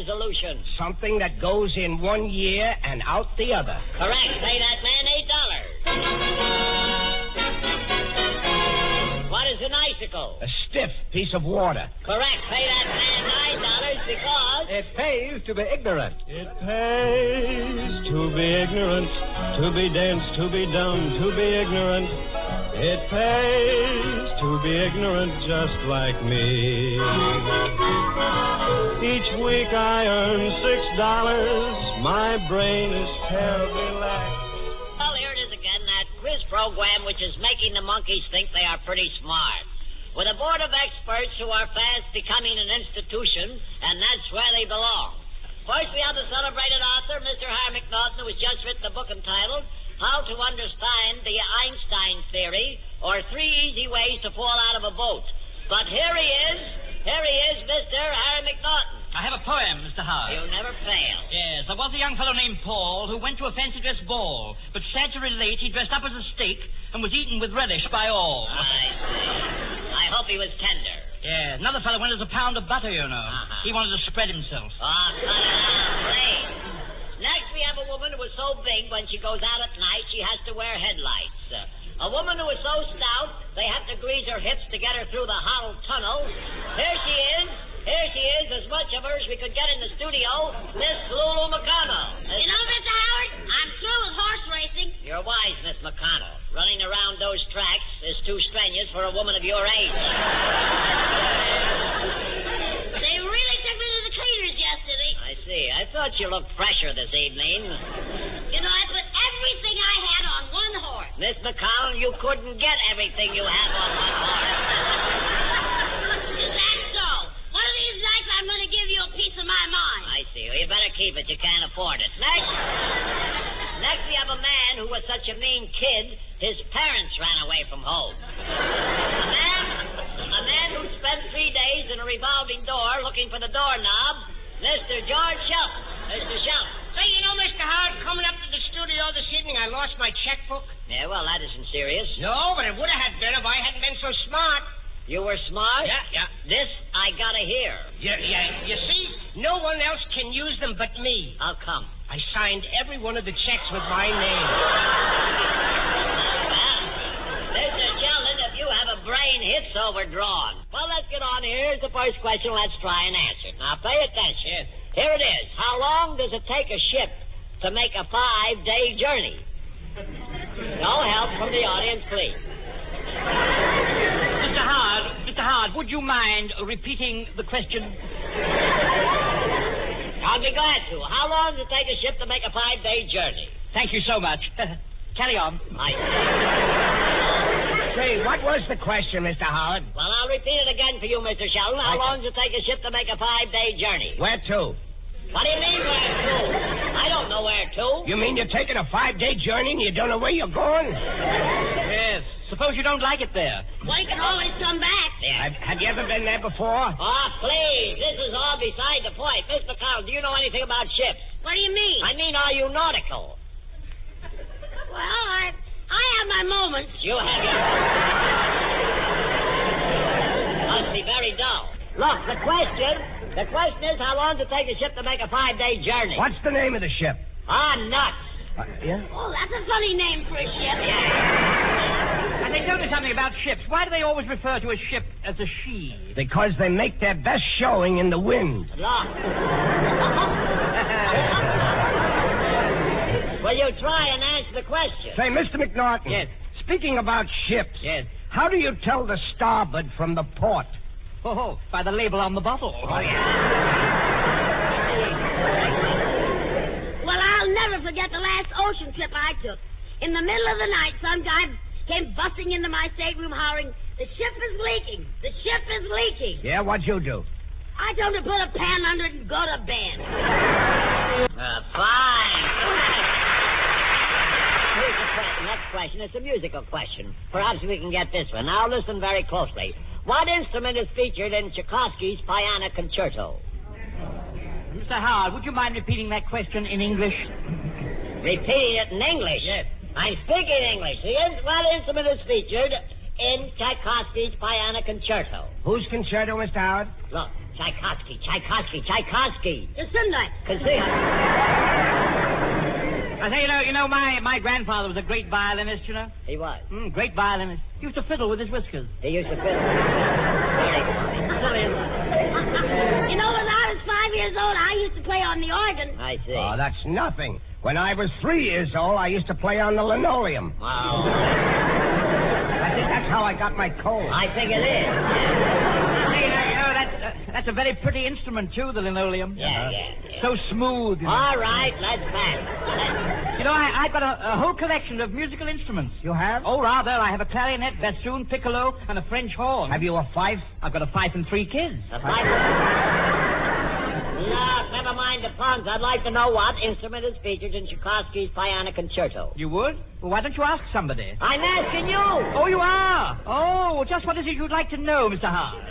resolution? Something that goes in 1 year and out the other. Correct. Pay that man $8. What is an icicle? A stiff piece of water. Correct. Pay that man $9 because... It pays to be ignorant. It pays to be ignorant, to be dense, to be dumb, to be ignorant. It pays to be ignorant just like me. Each week I earn $6. My brain is terribly lax. Well, here it is again, that quiz program which is making the monkeys think they are pretty smart. With a board of experts who are fast becoming an institution, and that's where they belong. First, we have the celebrated author, Mr. Harry McNaughton, who has just written a book entitled How to Understand the Einstein Theory, or 3 Easy Ways to Fall Out of a Boat. But here he is, Mr. Harry McNaughton. I have a poem, Mr. Howard. You never fail. Yes, there was a young fellow named Paul who went to a fancy dress ball, but sad to relate, he dressed up as a steak and was eaten with relish by all. I see. I hope he was tender. Yeah, another fellow went as a pound of butter, you know. Uh-huh. He wanted to spread himself. Oh, cut it out, please. Next, we have a woman who is so big when she goes out at night, she has to wear headlights. A woman who is so stout, they have to grease her hips to get her through the hollow tunnel. Here she is, as much of her as we could get in the studio, Miss Lulu McConnell. You know, Mr. Howard, I'm through with horse racing. You're wise, Miss McConnell. Running around those tracks is too strenuous for a woman of your age. They really took me to the cleaners yesterday. I see. I thought you looked fresher this evening. You know, I put everything I had on one horse. Miss McConnell, you couldn't get everything you have on one horse. Is that so? One of these nights I'm going to give you a piece of my mind. I see. Well, you better keep it. You can't afford it. Next we have a man who was such a mean kid, his parents ran away from home. A man who spent 3 days in a revolving door looking for the doorknob, Mr. George Shelton. Mr. Shelton. Say, you know, Mr. Howard, coming up to the studio this evening, I lost my checkbook. Yeah, well, that isn't serious. No, but it would have been if I hadn't been so smart. You were smart? Yeah. This I gotta hear. Yeah. You see, no one else can use them but me. How come? I signed every one of the checks with my name. Mr. Sheldon, if you have a brain, it's overdrawn. Well, let's get on. Here's the first question. Let's try and answer it. Now, pay attention. Here it is. How long does it take a ship to make a 5-day journey? No help from the audience, please. Mr. Howard, would you mind repeating the question? I'll be glad to. How long does it take a ship to make a 5-day journey? Thank you so much. Carry on. Say, what was the question, Mr. Howard? Well, I'll repeat it again for you, Mr. Sheldon. How long does it take a ship to make a 5-day journey? Where to? What do you mean, where to? I don't know where to. You mean you're taking a 5-day journey and you don't know where you're going? Yes. Suppose you don't like it there. Well, you can always come back. Yeah. Have you ever been there before? Oh, please. This is all beside the point. Miss McConnell, do you know anything about ships? What do you mean? I mean, are you nautical? Well, I have my moments. You have your... Must be very dull. Look, the question is how long does it take a ship to make a 5-day journey? What's the name of the ship? Nuts. Yeah? Oh, that's a funny name for a ship. And they tell me something about ships. Why do they always refer to a ship as a she? Because they make their best showing in the wind. Look. Will you try and answer the question? Say, Mr. McNaughton. Yes. Speaking about ships. Yes. How do you tell the starboard from the port? Oh, by the label on the bottle. Oh, yeah. Well, I'll never forget the last ocean trip I took. In the middle of the night, some guy came busting into my stateroom hollering, "The ship is leaking! The ship is leaking!" Yeah, what'd you do? I told him to put a pan under it and go to bed. Fine. Here's the next question. It's a musical question. Perhaps we can get this one. Now listen very closely. What instrument is featured in Tchaikovsky's Piano Concerto? Mr. Howard, would you mind repeating that question in English? Repeating it in English? Yes. I'm speaking English. What instrument is featured in Tchaikovsky's Piano Concerto? Whose concerto, Mr. Howard? Look, Tchaikovsky. Gesundheit. I say, my grandfather was a great violinist, you know. He was. Great violinist. He used to fiddle with his whiskers. He used to fiddle. Very funny. You know, when I was 5 years old, I used to play on the organ. I see. Oh, that's nothing. When I was 3 years old, I used to play on the linoleum. Wow. I think that's how I got my cold. I think it is. That's a very pretty instrument, too, the linoleum. Yeah. So smooth. All right, let's back. I've got a whole collection of musical instruments. You have? Oh, rather. I have a clarinet, bassoon, piccolo, and a French horn. Have you a fife? I've got a fife and 3 kids. A fife? No, never mind the puns. I'd like to know what instrument is featured in Tchaikovsky's Piano Concerto. You would? Well, why don't you ask somebody? I'm asking you. Oh, you are? Oh, just what is it you'd like to know, Mr. Hart?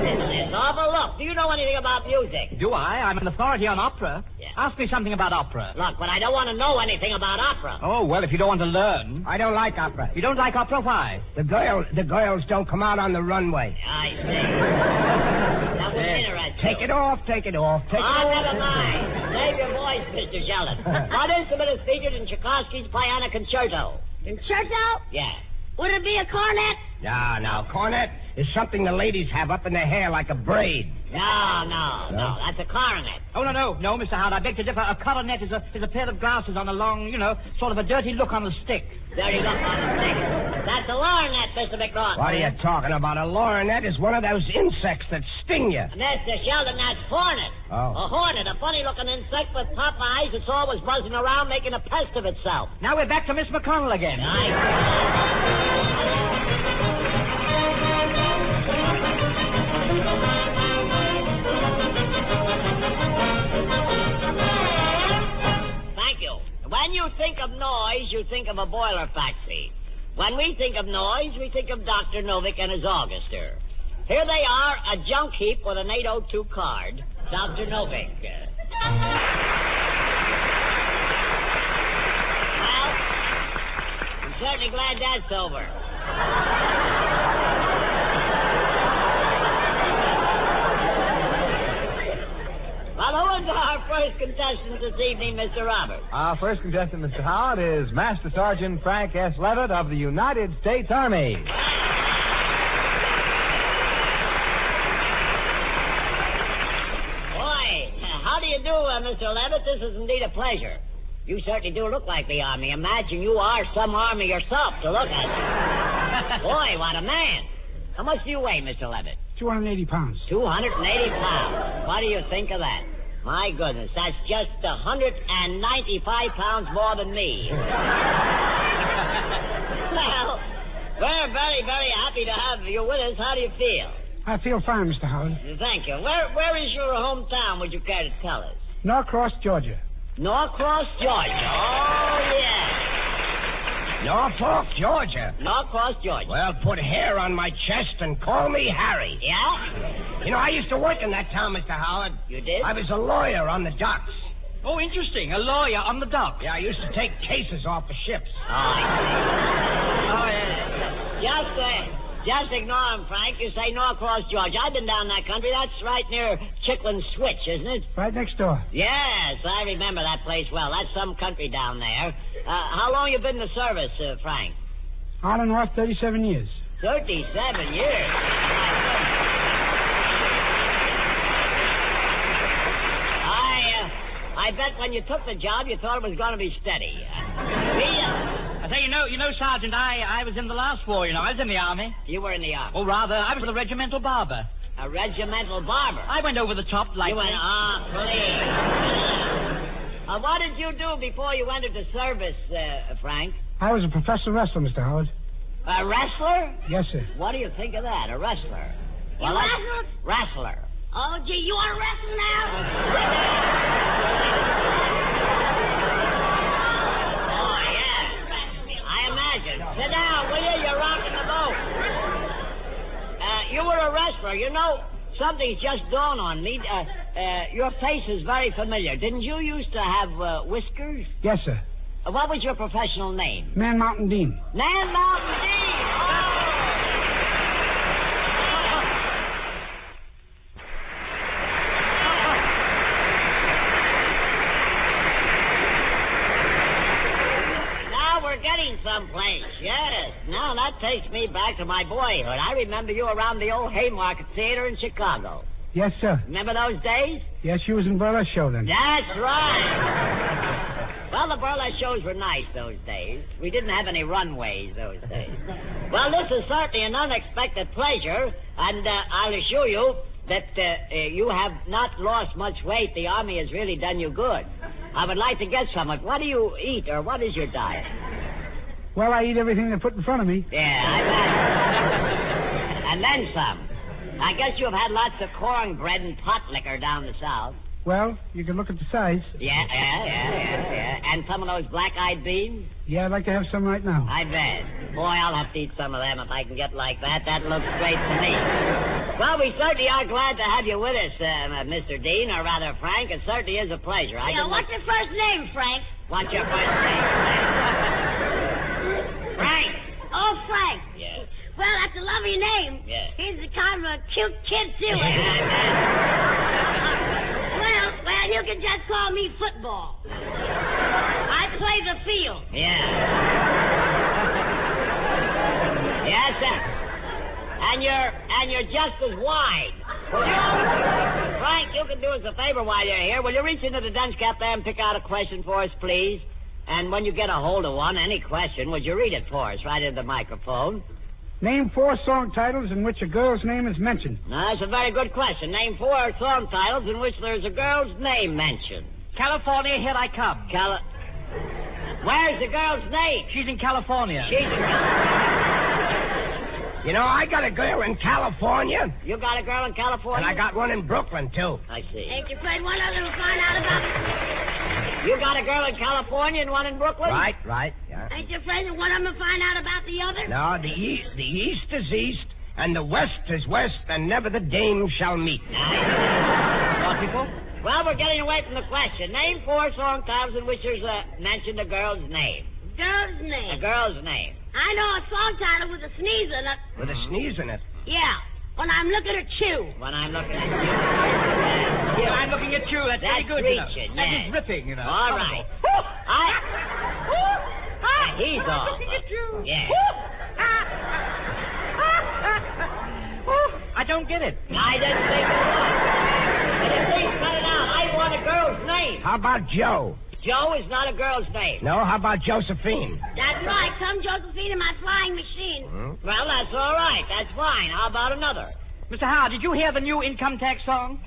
It's awful. Look, do you know anything about music? Do I? I'm an authority on opera. Yeah. Ask me something about opera. Look, but I don't want to know anything about opera. Oh, well, if you don't want to learn. I don't like opera. You don't like opera? Why? The girls don't come out on the runway. I see. That was interesting. Take it off. Never mind. Save your voice, Mr. Sheldon. What instrument is featured in Tchaikovsky's Piano Concerto? Concerto? Yeah. Would it be a cornet? No. Cornet is something the ladies have up in their hair like a braid. No. That's a coronet. Oh, no, Mr. Howard. I beg to differ. A coronet is a pair of glasses on a long, sort of a dirty look on the stick. Dirty look on the stick. That's a lorgnette, Mr. McNaughton. What are you talking about? A lorgnette is one of those insects that sting you. Mr. Sheldon, that's hornet. Oh. A hornet, a funny-looking insect with pop eyes that's always buzzing around making a pest of itself. Now we're back to Miss McConnell again. Thank you. When you think of noise, you think of a boiler factory. When we think of noise, we think of Dr. Novick and his orchestra. Here they are, a junk heap with an 802 card. Dr. Novick. Well, I'm certainly glad that's over. Well, who is our first contestant this evening, Mr. Roberts? Our first contestant, Mr. Howard, is Master Sergeant Frank S. Levitt of the United States Army. Boy, how do you do, Mr. Levitt? This is indeed a pleasure. You certainly do look like the Army. Imagine you are some Army yourself to look at. Boy, what a man. How much do you weigh, Mr. Levitt? 280 pounds. 280 pounds. What do you think of that? My goodness, that's just 195 pounds more than me. Well, we're very, very happy to have you with us. How do you feel? I feel fine, Mr. Howard. Thank you. Where is your hometown, would you care to tell us? Norcross, Georgia. Norcross, Georgia. Oh, yeah. Norfolk, Georgia. Norcross, Georgia. Well, put hair on my chest and call me Harry. Yeah? You know, I used to work in that town, Mr. Howard. You did? I was a lawyer on the docks. Oh, interesting. A lawyer on the dock. Yeah, I used to take cases off the ships. Oh, I see. Just ignore him, Frank. You say Norcross, Georgia. I've been down that country. That's right near Chickland Switch, isn't it? Right next door. Yes, I remember that place well. That's some country down there. How long you been in the service, Frank? On and off, 37 years. 37 years. I bet when you took the job, you thought it was going to be steady. I say, you know, Sergeant, I was in the last war, I was in the Army. You were in the Army? Oh, rather, I was a regimental barber. A regimental barber? I went over the top like... You went, please. What did you do before you entered the service, Frank? I was a professional wrestler, Mr. Howard. A wrestler? Yes, sir. What do you think of that, a wrestler? You wrestled? Wrestler. Oh, gee, you want to wrestle now? Oh, yeah. I imagine. Sit down, will you? You're rocking the boat. You were a wrestler. You know, something's just dawned on me. Your face is very familiar. Didn't you used to have whiskers? Yes, sir. What was your professional name? Man Mountain Dean. Man Mountain Dean! Oh! takes me back to my boyhood. I remember you around the old Haymarket Theater in Chicago. Yes, sir. Remember those days? Yes, you was in burlesque show then. That's right. Well, the burlesque shows were nice those days. We didn't have any runways those days. Well, this is certainly an unexpected pleasure, and I'll assure you that you have not lost much weight. The Army has really done you good. I would like to get some. What do you eat, or what is your diet? Well, I eat everything they put in front of me. Yeah, I bet. And then some. I guess you've had lots of cornbread and pot liquor down the South. Well, you can look at the size. Yeah. And some of those black-eyed beans? Yeah, I'd like to have some right now. I bet. Boy, I'll have to eat some of them if I can get like that. That looks great to me. Well, we certainly are glad to have you with us, Mr. Dean, or rather, Frank. It certainly is a pleasure. What's your first name, Frank? What's your first name, Frank? Oh, Frank. Yes. Well, that's a lovely name. Yeah. He's a kind of a cute kid, too. Well, you can just call me Football. I play the field. Yeah. Yes, sir. And you're just as wide. Frank, you can do us a favor while you're here. Will you reach into the dunce cap there and pick out a question for us, please? And when you get a hold of one, any question, would you read it for us right into the microphone? Name 4 song titles in which a girl's name is mentioned. Now, that's a very good question. Name 4 song titles in which there's a girl's name mentioned. California, here I come. Where's the girl's name? She's in California. She's in California. You know, I got a girl in California. You got a girl in California? And I got one in Brooklyn, too. I see. Ain't you afraid one of them will find out about it? You got a girl in California and one in Brooklyn? Right, yeah. Ain't you afraid that one of them will find out about the other? No, the east is east, and the west is west, and never the dame shall meet. Nice. People? Well, we're getting away from the question. Name 4 song titles in which there's mentioned a girl's name. Girl's name? A girl's name. I know a song title with a sneeze in it. With a sneeze in it? Yeah. When I'm looking at you. When I'm looking at you. I'm looking at you. That's very good. Reaching, That is ripping, All right. He's off. Looking at you. Yeah. I don't get it. I didn't think it was. Please cut it out. I want a girl's name. How about Joe? Joe is not a girl's name. No, how about Josephine? That's right. Come, Josephine, in my flying machine. Well, that's all right. That's fine. How about another? Mr. Howard, did you hear the new income tax song?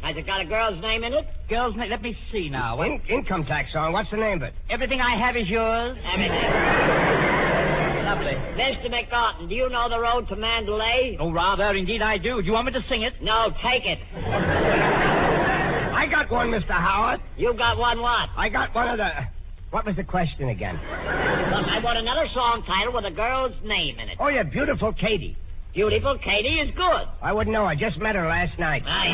Has it got a girl's name in it? Girl's name? Let me see now. Income tax song. What's the name of it? Everything I have is yours. Everything. Lovely. Mr. McNaughton, do you know the road to Mandalay? Oh, rather. Indeed, I do. Do you want me to sing it? No, take it. I got one, Mr. Howard. You got one what? I got one of the... What was the question again? Look, I want another song title with a girl's name in it. Oh, yeah, Beautiful Katie. Beautiful Katie is good. I wouldn't know. I just met her last night. I see.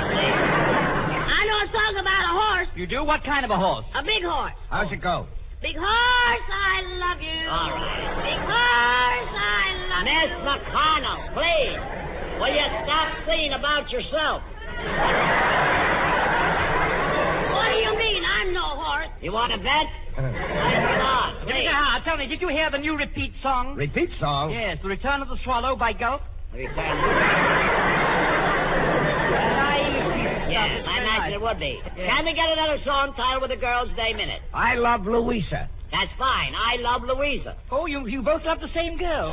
I know a song about a horse. You do? What kind of a horse? A big horse. How's it go? Big horse, I love you. All right. Big horse, I love you. Miss McConnell, please. Will you stop singing about yourself? What do you mean? I'm no horse. You want to bet? Come on, please. Mr. Howard, tell me, did you hear the new repeat song? Repeat song? Yes, The Return of the Swallow by Gulf. Yes, I imagine it would be. Yeah. Can we get another song title with a girl's name in it? I Love Louisa. That's fine. I love Louisa. Oh, you both love the same girl.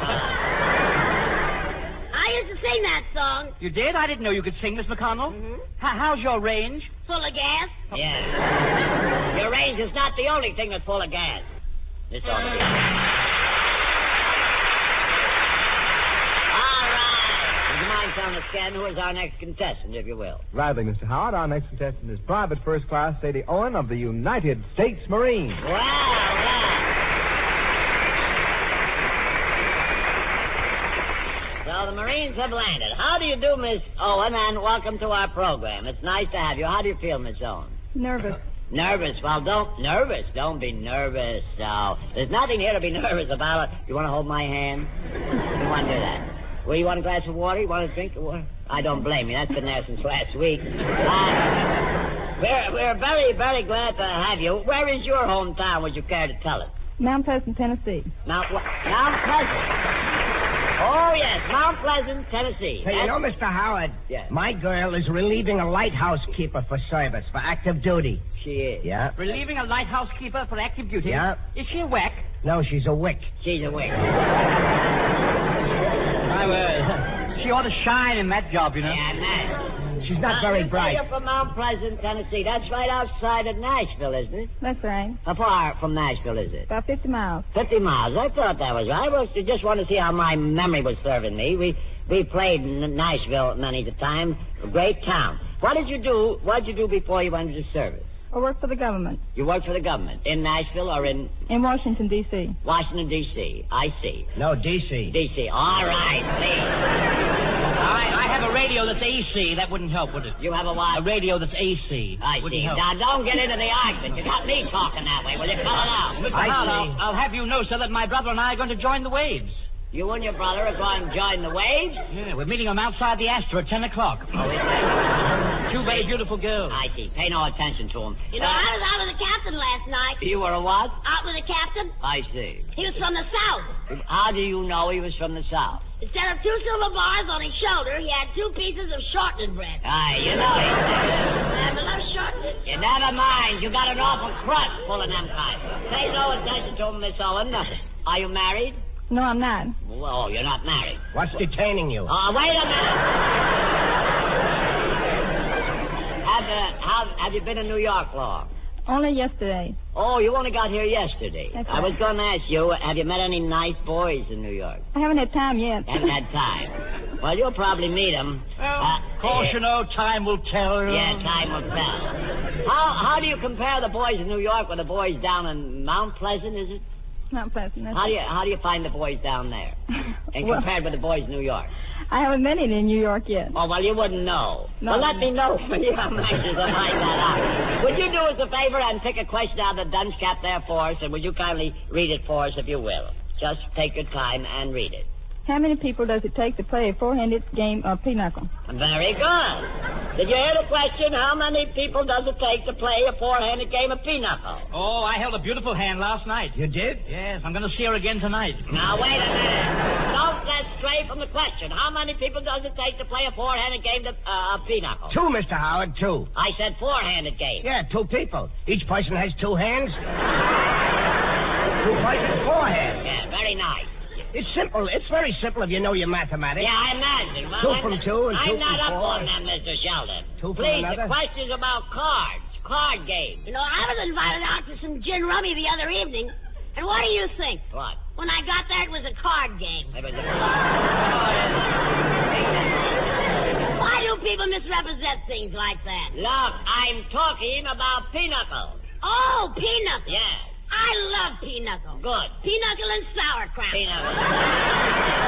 I used to sing that song. You did? I didn't know you could sing, Miss McConnell. Mm-hmm. How's your range? Full of gas. Yeah. Your range is not the only thing that's full of gas. This ought to be. All right. Would you mind telling us again who is our next contestant, if you will? Gladly, Mr. Howard. Our next contestant is Private First Class Sadie Owen of the United States Marines. Well. So the Marines have landed. How do you do, Miss Owen, and welcome to our program. It's nice to have you. How do you feel, Miss Owen? Nervous. Nervous? Well, don't be nervous. So there's nothing here to be nervous about. You want to hold my hand? You want to do that? Well, you want a glass of water? You want a drink of water? I don't blame you. That's been there since last week. We're very, very glad to have you. Where is your hometown? Would you care to tell us? Mount Pleasant, Tennessee. Mount Pleasant. Oh, yes, Mount Pleasant, Tennessee. Hey, you know, Mr. Howard, Yes. my girl is relieving a lighthouse keeper for service, for active duty. She is. Yeah? Relieving a lighthouse keeper for active duty. Yeah. Is she a whack? No, she's a wick. She's a wig. She ought to shine in that job, you know. Yeah, nice. She's not very bright. You're from Mount Pleasant, Tennessee. That's right outside of Nashville, isn't it? That's right. How far from Nashville is it? About 50 miles. 50 miles. I thought that was right. I was just want to see how my memory was serving me. We played in Nashville many a time. A great town. What did you do before you went into service? I work for the government You worked for the government in Nashville or in in Washington, D.C. Washington, D.C. I see. No, D.C. D.C. All right, I have a radio that's AC. That wouldn't help, would it? see. You have a A what? radio that's AC. I Wouldn't see. help. Now, don't get into the argument. You got me talking that way. Will you cut it out? Mr. I Howard, see. I'll have you know, sir, that my brother and I are going to join the waves. You and your brother are going to join the waves? Yeah, we're meeting them outside the Astor at 10 o'clock. Oh, is that? Two very beautiful girls. I see. Pay no attention to them. You know, I was out with the captain last night. You were a what? Out with the captain. I see. He was from the South. How do you know he was from the South? Instead of 2 silver bars on his shoulder, he had 2 pieces of shortening bread. Aye, you know he I love shortening. You never mind. You got an awful crust full of them kinds. Pay no attention to him, Miss Owen. Are you married? No, I'm not. Well, you're not married. What's detaining you? Oh, wait a minute. Have you been in New York long? Only yesterday. Oh, you only got here yesterday. That's I was right. going to ask you, have you met any nice boys in New York? I haven't had time yet. Haven't had time. Well, you'll probably meet them. Of course, you know, time will tell. Yeah, time will tell. How do you compare the boys in New York with the boys down in Mount Pleasant, is it? Not pleasant. That's How do you find the boys down there? And Well- compared with the boys in New York? I haven't been in New York yet. Oh, well, you wouldn't know. No. Well, let me know when you have matches to find that out. Would you do us a favor and pick a question out of the dunce cap there for us, and would you kindly read it for us, if you will? Just take your time and read it. How many people does it take to play a four-handed game of pinochle? Very good. Did you hear the question? How many people does it take to play a four-handed game of pinochle? Oh, I held a beautiful hand last night. You did? Yes, I'm going to see her again tonight. Now, wait a minute. Don't get stray from the question. How many people does it take to play a four-handed game of pinochle? 2, Mr. Howard, 2. I said four-handed game. Yeah, 2 people. Each person has 2 hands. 2 persons, 4 hands. Yeah, very nice. It's simple. It's very simple if you know your mathematics. Yeah, I imagine. Well, 2 from 2 and 2 I'm not from up 4. on them, Mr. Sheldon. 2 from Please, another. the question's about cards. Card games. You know, I was invited out to some gin rummy the other evening. And what do you think? What? When I got there, it was a card game. It was a Why do people misrepresent things like that? Look, I'm talking about pinochle. Oh, pinochle. Yes. I love pinochle. Good. Pinochle and sauerkraut. Pinochle.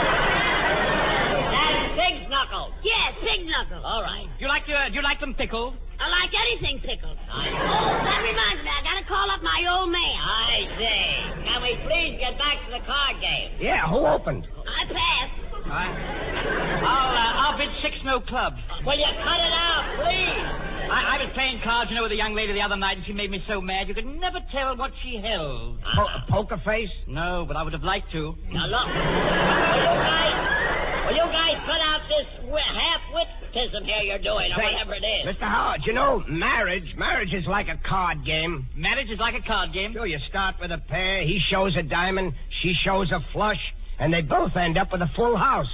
That's pig's knuckles. Yes, pig knuckles. All right. Do you like them pickled? I like anything pickled. Oh, that reminds me. I gotta call up my old man. I see. Can we please get back to the card game? Yeah, who opened? I passed. I'll bid 6 no club. Will you cut it out, please? I was playing cards, you know, with a young lady the other night, and she made me so mad you could never tell what she held. Poker face? No, but I would have liked to. Now, look. Will you guys cut out this half-wittism here you're doing, or Say, whatever it is? Mr. Howard, you know, marriage is like a card game. Marriage is like a card game. Sure, you start with a pair, he shows a diamond, she shows a flush, and they both end up with a full house.